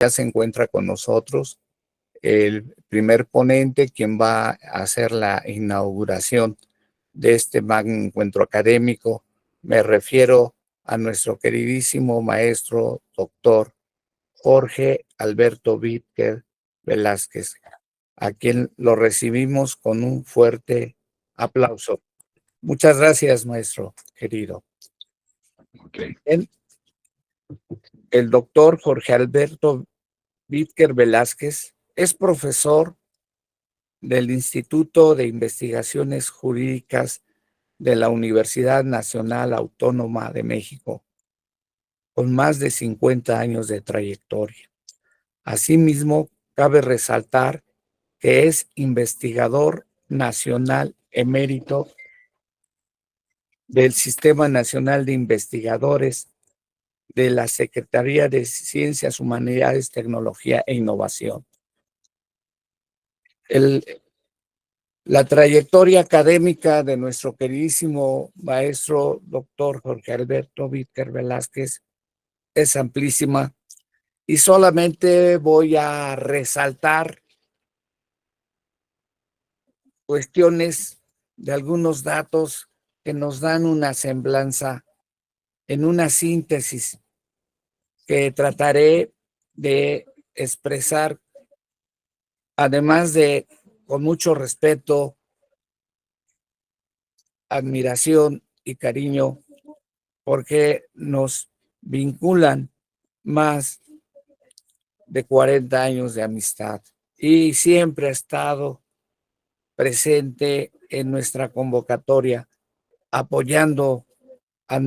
ya se encuentra con nosotros el primer ponente, quien va a hacer la inauguración de este magno encuentro académico. Me refiero a nuestro queridísimo maestro, doctor Jorge Alberto Vídker Velázquez, a quien lo recibimos con un fuerte aplauso. Muchas gracias, maestro querido. Okay. El doctor Jorge Alberto Vídker Velázquez es profesor del Instituto de Investigaciones Jurídicas de la Universidad Nacional Autónoma de México, con más de 50 años de trayectoria. Asimismo, cabe resaltar que es investigador nacional emérito del Sistema Nacional de Investigadores de la Secretaría de Ciencias, Humanidades, Tecnología e Innovación. La trayectoria académica de nuestro queridísimo maestro doctor Jorge Alberto Vídker Velázquez es amplísima y solamente voy a resaltar cuestiones de algunos datos que nos dan una semblanza en una síntesis que trataré de expresar, además de con mucho respeto, admiración y cariño, porque nos vinculan más de 40 años de amistad y siempre ha estado presente en nuestra convocatoria, apoyando a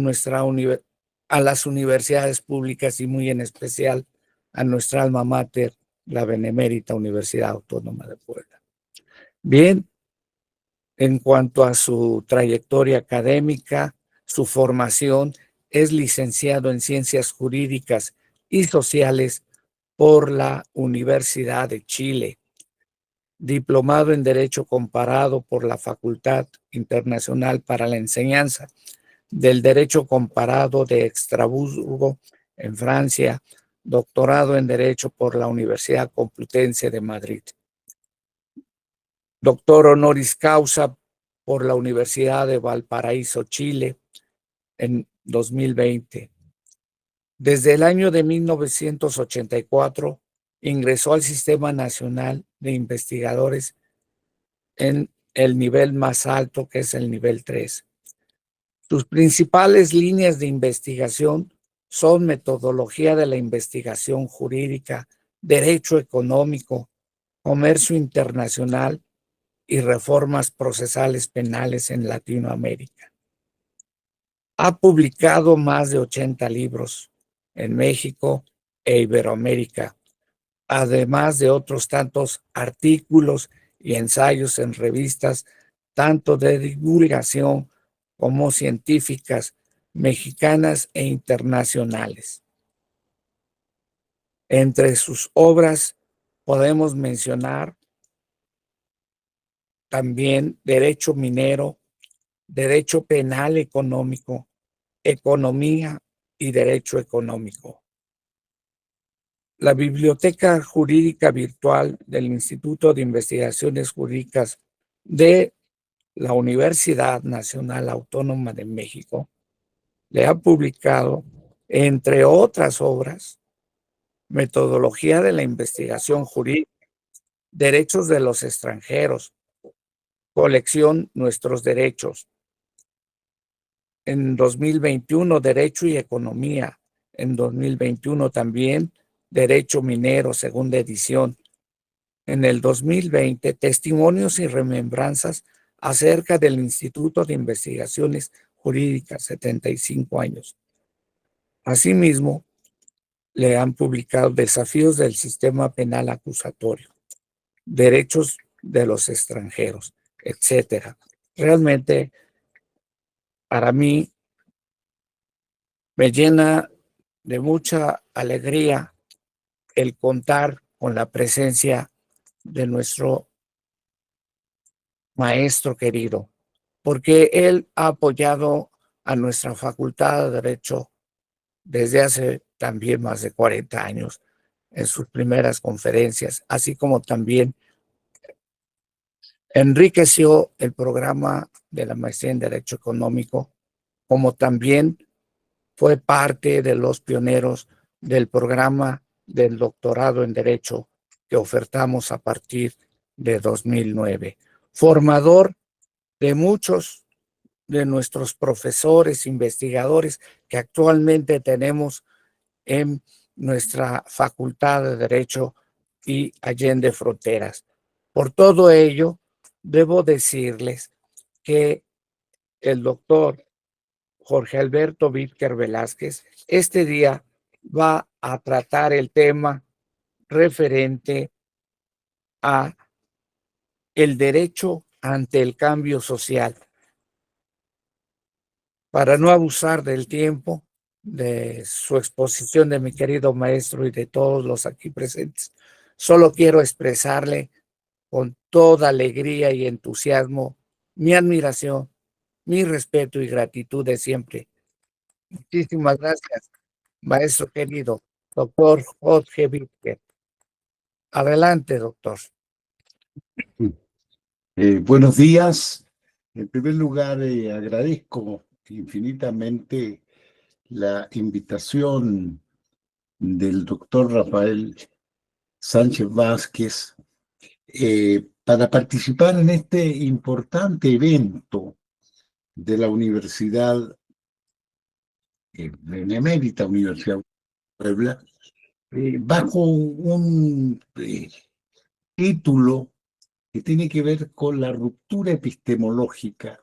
a las universidades públicas y muy en especial a nuestra alma mater, la Benemérita Universidad Autónoma de Puebla. Bien, en cuanto a su trayectoria académica, su formación, es licenciado en Ciencias Jurídicas y Sociales por la Universidad de Chile, diplomado en Derecho Comparado por la Facultad Internacional para la Enseñanza del Derecho Comparado de Estrasburgo, en Francia, doctorado en Derecho por la Universidad Complutense de Madrid, doctor honoris causa por la Universidad de Valparaíso, Chile, en 2020. Desde el año de 1984 ingresó al Sistema Nacional de Investigadores en el nivel más alto, que es el nivel 3. Sus principales líneas de investigación son metodología de la investigación jurídica, derecho económico, comercio internacional y reformas procesales penales en Latinoamérica. Ha publicado más de 80 libros en México e Iberoamérica, además de otros tantos artículos y ensayos en revistas, tanto de divulgación como científicas, mexicanas e internacionales. Entre sus obras podemos mencionar también Derecho Minero, Derecho Penal Económico, Economía y Derecho Económico. La Biblioteca Jurídica Virtual del Instituto de Investigaciones Jurídicas de la Universidad Nacional Autónoma de México le ha publicado, entre otras obras, Metodología de la Investigación Jurídica, Derechos de los Extranjeros, colección Nuestros Derechos. En 2021, Derecho y Economía. En 2021 también, Derecho Minero, segunda edición. En el 2020, Testimonios y Remembranzas acerca del Instituto de Investigaciones Jurídicas, 75 años. Asimismo, le han publicado Desafíos del Sistema Penal Acusatorio, Derechos de los Extranjeros, etcétera. Realmente, para mí, me llena de mucha alegría el contar con la presencia de nuestro maestro querido, porque él ha apoyado a nuestra Facultad de Derecho desde hace también más de 40 años en sus primeras conferencias, así como también enriqueció el programa de la maestría en Derecho Económico, como también fue parte de los pioneros del programa del doctorado en Derecho que ofertamos a partir de 2009. Formador de muchos de nuestros profesores, investigadores que actualmente tenemos en nuestra Facultad de Derecho y Allende Fronteras. Por todo ello, debo decirles que el doctor Jorge Alberto Vídker Velázquez este día va a tratar el tema referente a el derecho ante el cambio social. Para no abusar del tiempo de su exposición de mi querido maestro y de todos los aquí presentes, solo quiero expresarle con toda alegría y entusiasmo mi admiración, mi respeto y gratitud de siempre. Muchísimas gracias, maestro querido, doctor Jorge Vídker. Adelante, doctor. Buenos días. En primer lugar, agradezco infinitamente la invitación del doctor Rafael Sánchez Vázquez para participar en este importante evento de la Universidad Benemérita Universidad de Puebla, bajo un título que tiene que ver con la ruptura epistemológica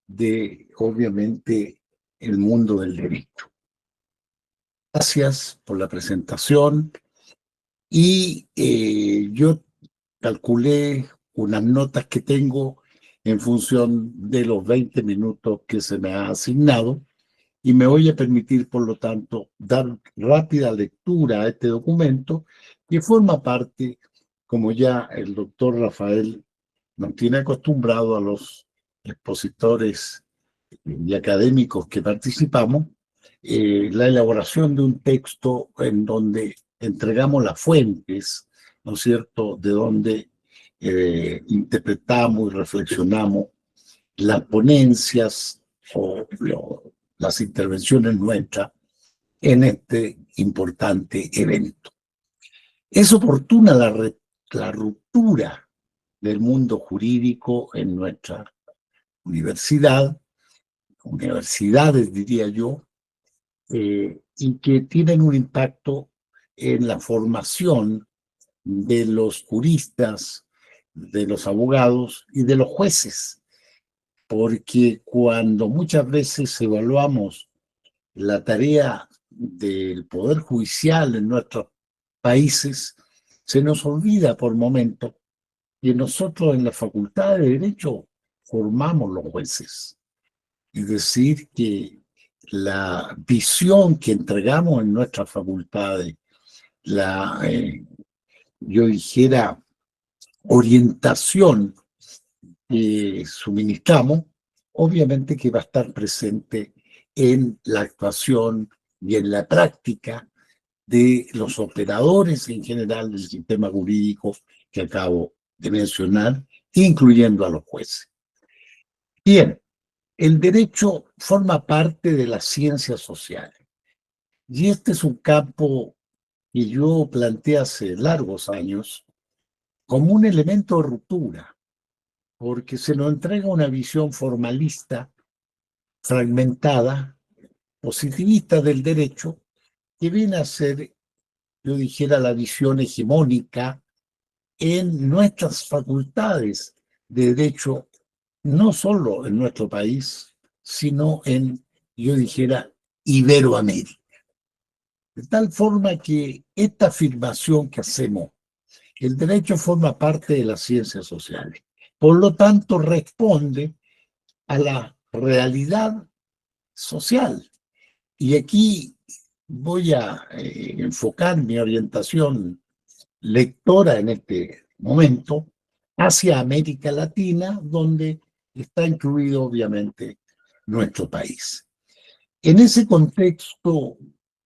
de, obviamente, el mundo del derecho. Gracias por la presentación y yo calculé unas notas que tengo en función de los 20 minutos que se me ha asignado y me voy a permitir, por lo tanto, dar rápida lectura a este documento que forma parte, como ya el doctor Rafael nos tiene acostumbrado a los expositores y académicos que participamos, la elaboración de un texto en donde entregamos las fuentes, ¿no es cierto?, de donde interpretamos y reflexionamos las ponencias o las intervenciones nuestras en este importante evento. Es oportuna la ruptura del mundo jurídico en nuestra universidades, diría yo, y que tienen un impacto en la formación de los juristas, de los abogados y de los jueces, porque cuando muchas veces evaluamos la tarea del Poder Judicial en nuestros países, se nos olvida por momento que nosotros en la Facultad de Derecho formamos los jueces. Es decir, que la visión que entregamos en nuestras facultades, yo dijera, orientación que suministramos, obviamente que va a estar presente en la actuación y en la práctica de los operadores en general del sistema jurídico que acabo de mencionar, incluyendo a los jueces. Bien, el derecho forma parte de las ciencias sociales y este es un campo que yo planteé hace largos años como un elemento de ruptura, porque se nos entrega una visión formalista, fragmentada, positivista del derecho, que viene a ser, yo dijera, la visión hegemónica en nuestras facultades de derecho, no solo en nuestro país, sino en, yo dijera, Iberoamérica. De tal forma que esta afirmación que hacemos, el derecho forma parte de las ciencias sociales, por lo tanto responde a la realidad social. Y aquí voy a enfocar mi orientación lectora en este momento hacia América Latina, donde está incluido obviamente nuestro país. En ese contexto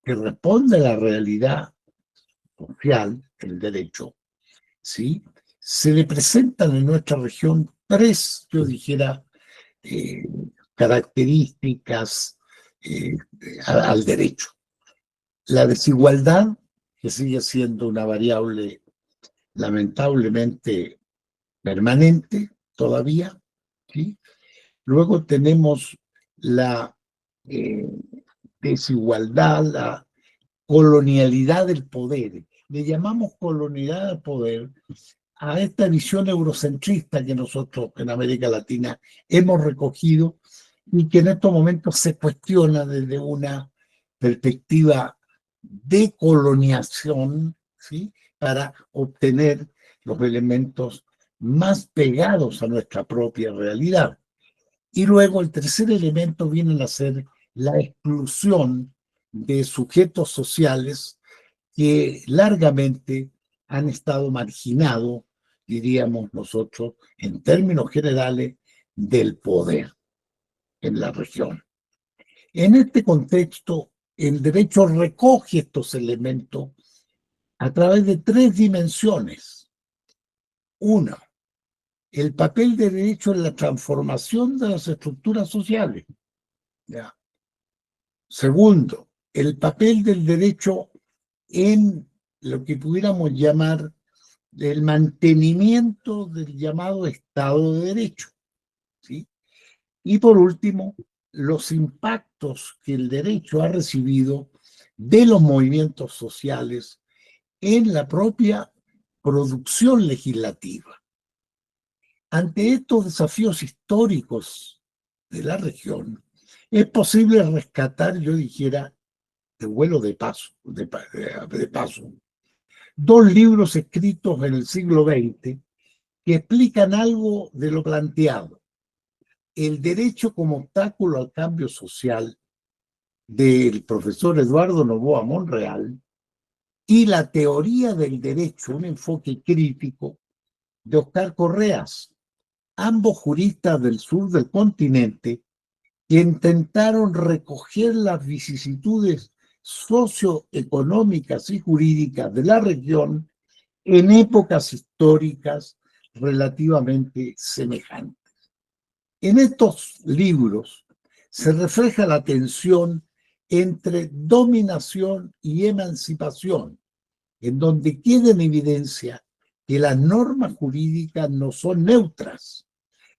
que responde a la realidad social, el derecho, ¿sí? Se le presentan en nuestra región tres, yo dijera, eh, características al derecho. La desigualdad, que sigue siendo una variable lamentablemente permanente todavía, ¿sí? Luego tenemos la eh, desigualdad, la colonialidad del poder. Le llamamos colonialidad del poder a esta visión eurocentrista que nosotros en América Latina hemos recogido y que en estos momentos se cuestiona desde una perspectiva de colonización, ¿sí? Para obtener los elementos más pegados a nuestra propia realidad. Y luego el tercer elemento viene a ser la exclusión de sujetos sociales que largamente han estado marginados, diríamos nosotros, en términos generales, del poder en la región. En este contexto, el derecho recoge estos elementos a través de tres dimensiones. Una, el papel del derecho en la transformación de las estructuras sociales. ¿Ya? Segundo, el papel del derecho en lo que pudiéramos llamar el mantenimiento del llamado Estado de Derecho, ¿sí? Y por último, los impactos que el derecho ha recibido de los movimientos sociales en la propia producción legislativa. Ante estos desafíos históricos de la región, es posible rescatar, yo dijera, de vuelo de paso, de paso, dos libros escritos en el siglo XX que explican algo de lo planteado. El derecho como obstáculo al cambio social, del profesor Eduardo Noboa Monreal, y la teoría del derecho, un enfoque crítico, de Oscar Correas, ambos juristas del sur del continente que intentaron recoger las vicisitudes socioeconómicas y jurídicas de la región en épocas históricas relativamente semejantes. En estos libros se refleja la tensión entre dominación y emancipación, en donde queda en evidencia que las normas jurídicas no son neutras,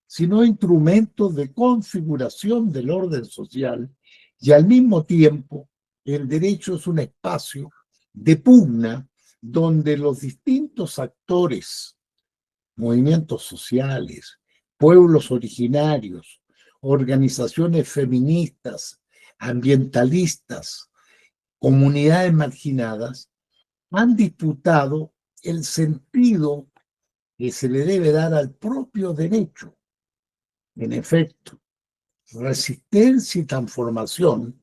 sino instrumentos de configuración del orden social, y al mismo tiempo el derecho es un espacio de pugna donde los distintos actores, movimientos sociales, pueblos originarios, organizaciones feministas, ambientalistas, comunidades marginadas, han disputado el sentido que se le debe dar al propio derecho. En efecto, resistencia y transformación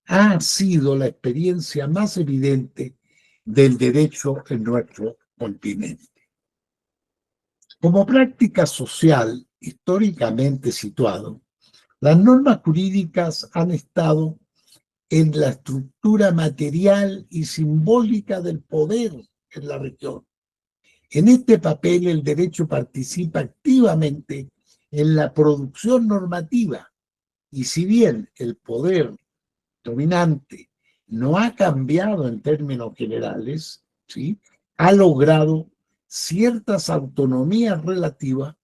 ha sido la experiencia más evidente del derecho en nuestro continente. Como práctica social históricamente situado, las normas jurídicas han estado en la estructura material y simbólica del poder en la región. En este papel, el derecho participa activamente en la producción normativa, y si bien el poder dominante no ha cambiado en términos generales, ¿sí?, ha logrado ciertas autonomías relativas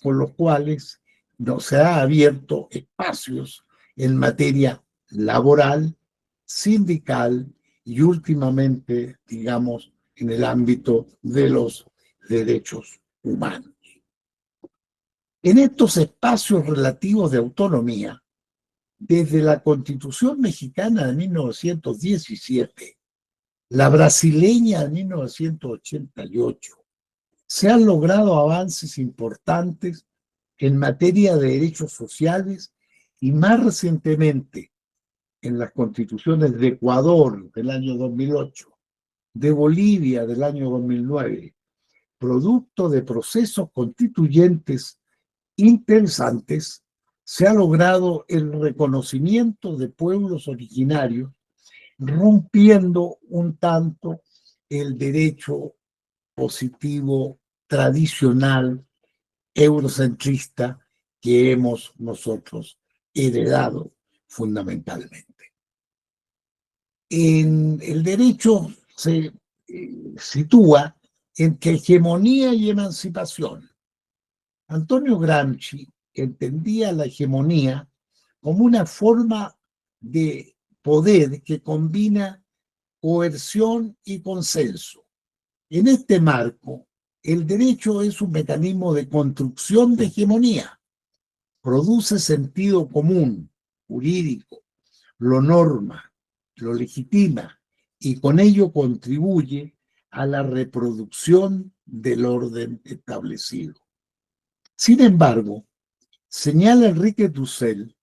con los cuales no se ha abierto espacios en materia laboral, sindical y últimamente, digamos, en el ámbito de los derechos humanos. En estos espacios relativos de autonomía, desde la Constitución mexicana de 1917, la brasileña de 1988, se han logrado avances importantes en materia de derechos sociales y más recientemente en las constituciones de Ecuador del año 2008, de Bolivia del año 2009, producto de procesos constituyentes interesantes, se ha logrado el reconocimiento de pueblos originarios, rompiendo un tanto el derecho positivo tradicional eurocentrista que hemos nosotros heredado fundamentalmente. En el derecho se sitúa entre hegemonía y emancipación. Antonio Gramsci entendía la hegemonía como una forma de poder que combina coerción y consenso. En este marco, el derecho es un mecanismo de construcción de hegemonía. Produce sentido común, jurídico, lo norma, lo legitima y con ello contribuye a la reproducción del orden establecido. Sin embargo, señala Enrique Dussel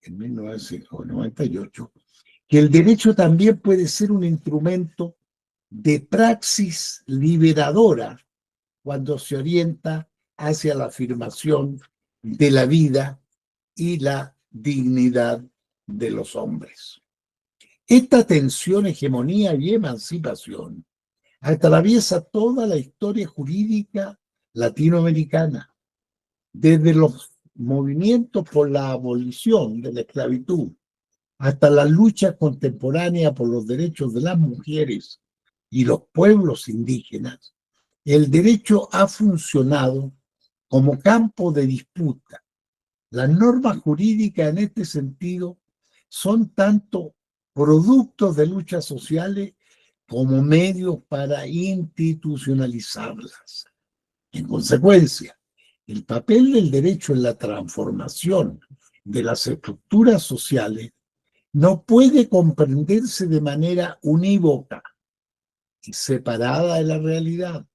en 1998 que el derecho también puede ser un instrumento de praxis liberadora cuando se orienta hacia la afirmación de la vida y la dignidad de los hombres. Esta tensión, hegemonía y emancipación atraviesa toda la historia jurídica latinoamericana, desde los movimientos por la abolición de la esclavitud hasta la lucha contemporánea por los derechos de las mujeres y los pueblos indígenas. El derecho ha funcionado como campo de disputa. Las normas jurídicas en este sentido son tanto productos de luchas sociales como medios para institucionalizarlas. En consecuencia, el papel del derecho en la transformación de las estructuras sociales no puede comprenderse de manera unívoca y separada de la realidad.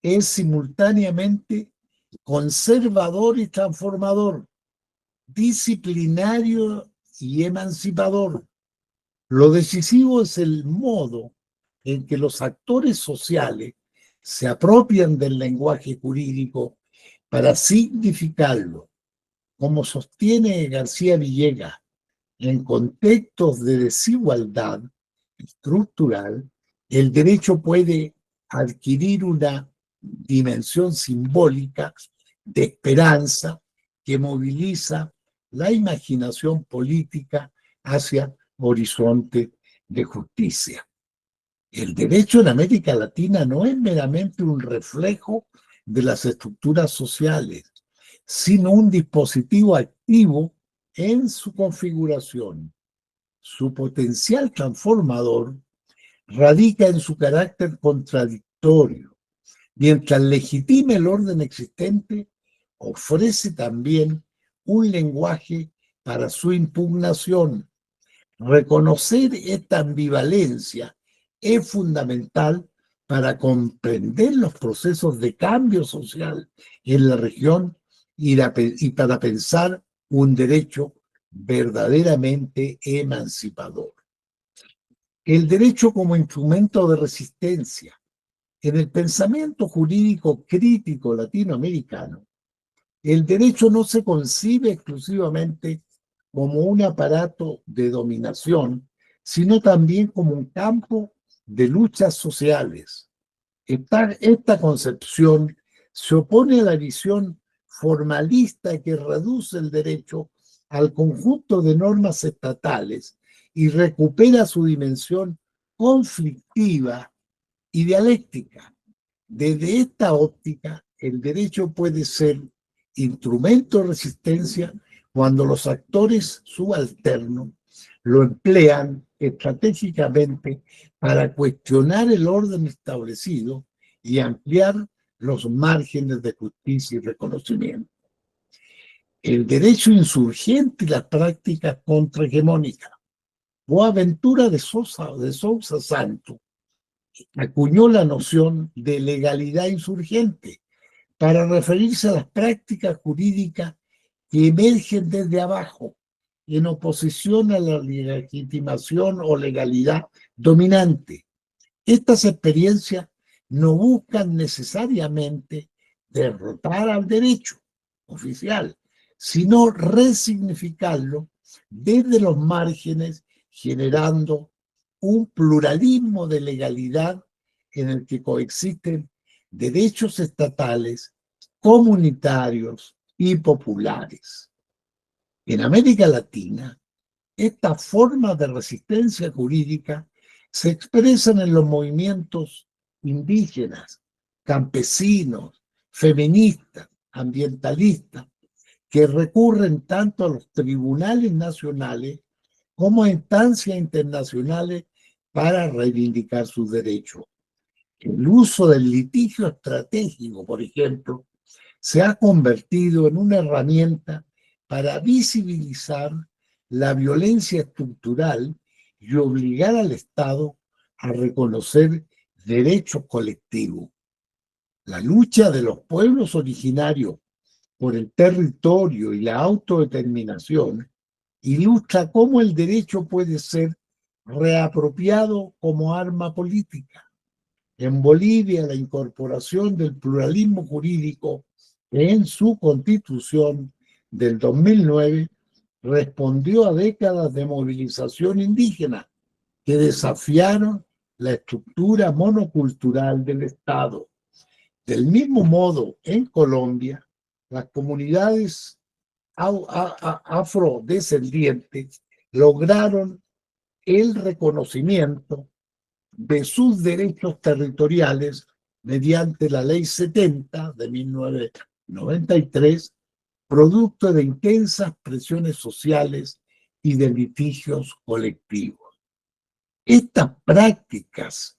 Es simultáneamente conservador y transformador, disciplinario y emancipador. Lo decisivo es el modo en que los actores sociales se apropian del lenguaje jurídico para significarlo. Como sostiene García Villegas, en contextos de desigualdad estructural, el derecho puede adquirir una dimensión simbólica de esperanza que moviliza la imaginación política hacia horizontes de justicia. El derecho en América Latina no es meramente un reflejo de las estructuras sociales, sino un dispositivo activo en su configuración. Su potencial transformador radica en su carácter contradictorio. Mientras legitima el orden existente, ofrece también un lenguaje para su impugnación. Reconocer esta ambivalencia es fundamental para comprender los procesos de cambio social en la región y para pensar un derecho verdaderamente emancipador. El derecho como instrumento de resistencia. En el pensamiento jurídico crítico latinoamericano, el derecho no se concibe exclusivamente como un aparato de dominación, sino también como un campo de luchas sociales. Esta concepción se opone a la visión formalista que reduce el derecho al conjunto de normas estatales y recupera su dimensión conflictiva y dialéctica. Desde esta óptica, el derecho puede ser instrumento de resistencia cuando los actores subalternos lo emplean estratégicamente para cuestionar el orden establecido y ampliar los márgenes de justicia y reconocimiento. El derecho insurgente y las prácticas contrahegemónicas. Boaventura de Sousa Santos acuñó la noción de legalidad insurgente para referirse a las prácticas jurídicas que emergen desde abajo, en oposición a la legitimación o legalidad dominante. Estas experiencias no buscan necesariamente derrotar al derecho oficial, sino resignificarlo desde los márgenes, generando un pluralismo de legalidad en el que coexisten derechos estatales, comunitarios y populares. En América Latina, estas formas de resistencia jurídica se expresan en los movimientos indígenas, campesinos, feministas, ambientalistas, que recurren tanto a los tribunales nacionales como a instancias internacionales para reivindicar sus derechos. El uso del litigio estratégico, por ejemplo, se ha convertido en una herramienta para visibilizar la violencia estructural y obligar al Estado a reconocer derechos colectivos. La lucha de los pueblos originarios por el territorio y la autodeterminación ilustra cómo el derecho puede ser reapropiado como arma política. En Bolivia, la incorporación del pluralismo jurídico en su constitución del 2009 respondió a décadas de movilización indígena que desafiaron la estructura monocultural del Estado. Del mismo modo, en Colombia, las comunidades afrodescendientes lograron el reconocimiento de sus derechos territoriales mediante la Ley 70 de 1993, producto de intensas presiones sociales y de litigios colectivos. Estas prácticas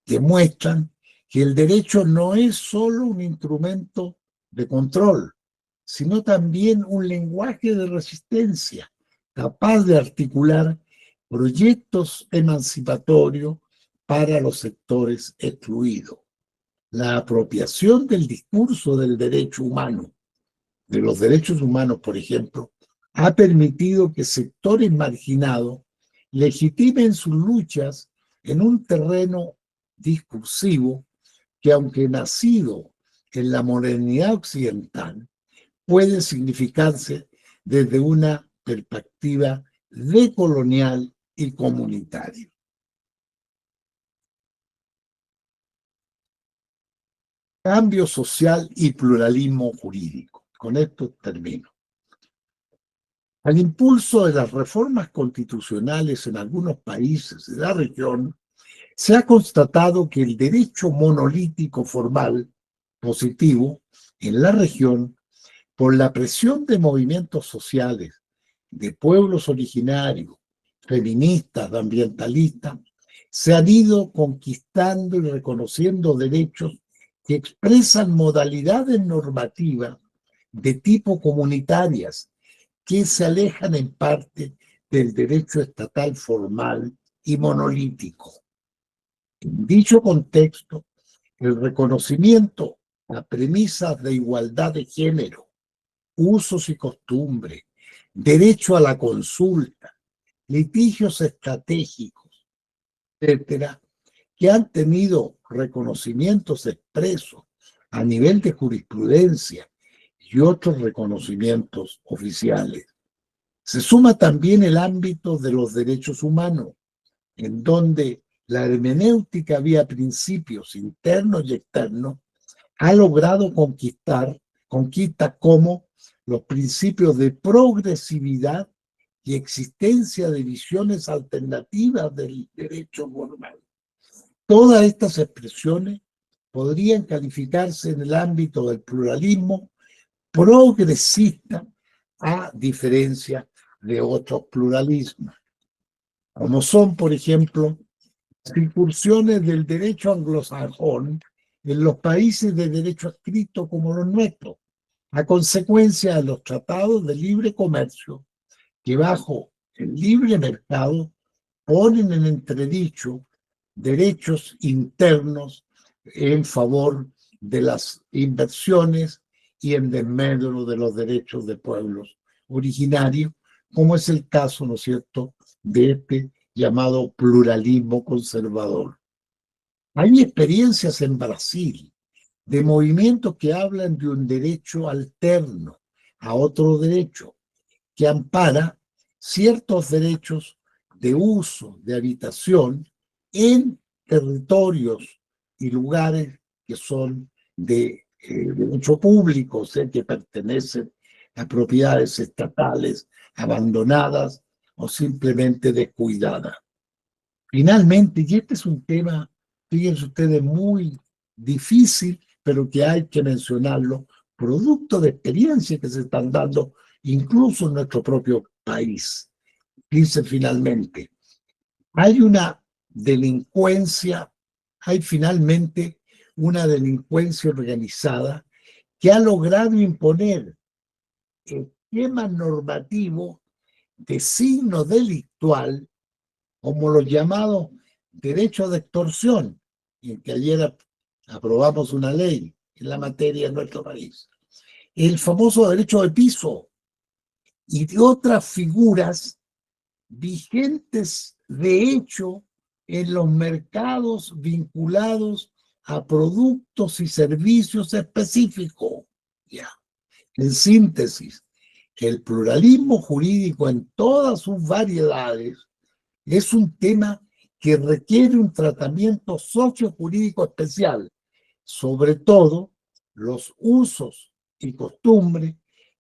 demuestran que el derecho no es solo un instrumento de control, sino también un lenguaje de resistencia capaz de articular proyectos emancipatorios para los sectores excluidos. La apropiación del discurso del derecho humano, de los derechos humanos, por ejemplo, ha permitido que sectores marginados legitimen sus luchas en un terreno discursivo que, aunque nacido en la modernidad occidental, puede significarse desde una perspectiva decolonial y comunitaria. Cambio social y pluralismo jurídico. Con esto termino. Al impulso de las reformas constitucionales en algunos países de la región, se ha constatado que el derecho monolítico formal positivo en la región, por la presión de movimientos sociales, de pueblos originarios, feministas, ambientalistas, se han ido conquistando y reconociendo derechos que expresan modalidades normativas de tipo comunitarias que se alejan en parte del derecho estatal formal y monolítico. En dicho contexto, el reconocimiento a premisas de igualdad de género, usos y costumbres, derecho a la consulta, litigios estratégicos, etcétera, que han tenido reconocimientos expresos a nivel de jurisprudencia y otros reconocimientos oficiales. Se suma también el ámbito de los derechos humanos, en donde la hermenéutica vía principios internos y externos ha logrado conquistas como los principios de progresividad y existencia de visiones alternativas del derecho normal. Todas estas expresiones podrían calificarse en el ámbito del pluralismo progresista, a diferencia de otros pluralismos, como son, por ejemplo, las incursiones del derecho anglosajón en los países de derecho escrito como los nuestros, a consecuencia de los tratados de libre comercio que bajo el libre mercado ponen en entredicho derechos internos en favor de las inversiones y en desmedro de los derechos de pueblos originarios, como es el caso, ¿no es cierto?, de este llamado pluralismo conservador. Hay experiencias en Brasil de movimientos que hablan de un derecho alterno a otro derecho, que ampara ciertos derechos de uso, de habitación en territorios y lugares que son de derecho público, o sea, que pertenecen a propiedades estatales abandonadas o simplemente descuidadas. Finalmente, y este es un tema, fíjense ustedes, muy difícil, pero que hay que mencionarlo, producto de experiencias que se están dando incluso en nuestro propio país. Dice finalmente, hay una delincuencia, hay finalmente una delincuencia organizada que ha logrado imponer esquemas normativos de signo delictual, como los llamados derechos de extorsión, en que ayer aprobamos una ley en la materia en nuestro país, el famoso derecho de piso y de otras figuras vigentes de hecho en los mercados vinculados a productos y servicios específicos. Ya. En síntesis, el pluralismo jurídico en todas sus variedades es un tema que requiere un tratamiento sociojurídico especial, sobre todo los usos y costumbres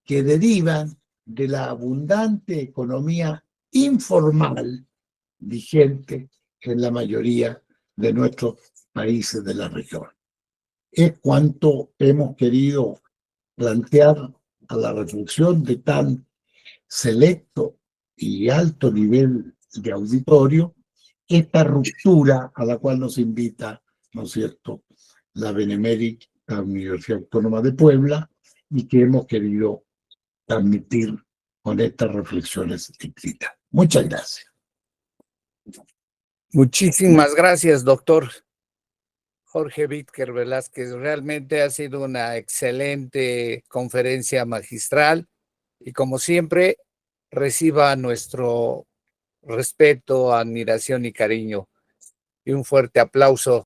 que derivan de la abundante economía informal vigente en la mayoría de nuestros países de la región. Es cuanto hemos querido plantear a la reflexión de tan selecto y alto nivel de auditorio esta ruptura a la cual nos invita, ¿no es cierto?, la Benemérita Universidad Autónoma de Puebla, y que hemos querido transmitir con estas reflexiones escritas. Muchas gracias. Muchísimas gracias, doctor Jorge Vídker Velázquez. Realmente ha sido una excelente conferencia magistral y, como siempre, reciba nuestro respeto, admiración y cariño. Y un fuerte aplauso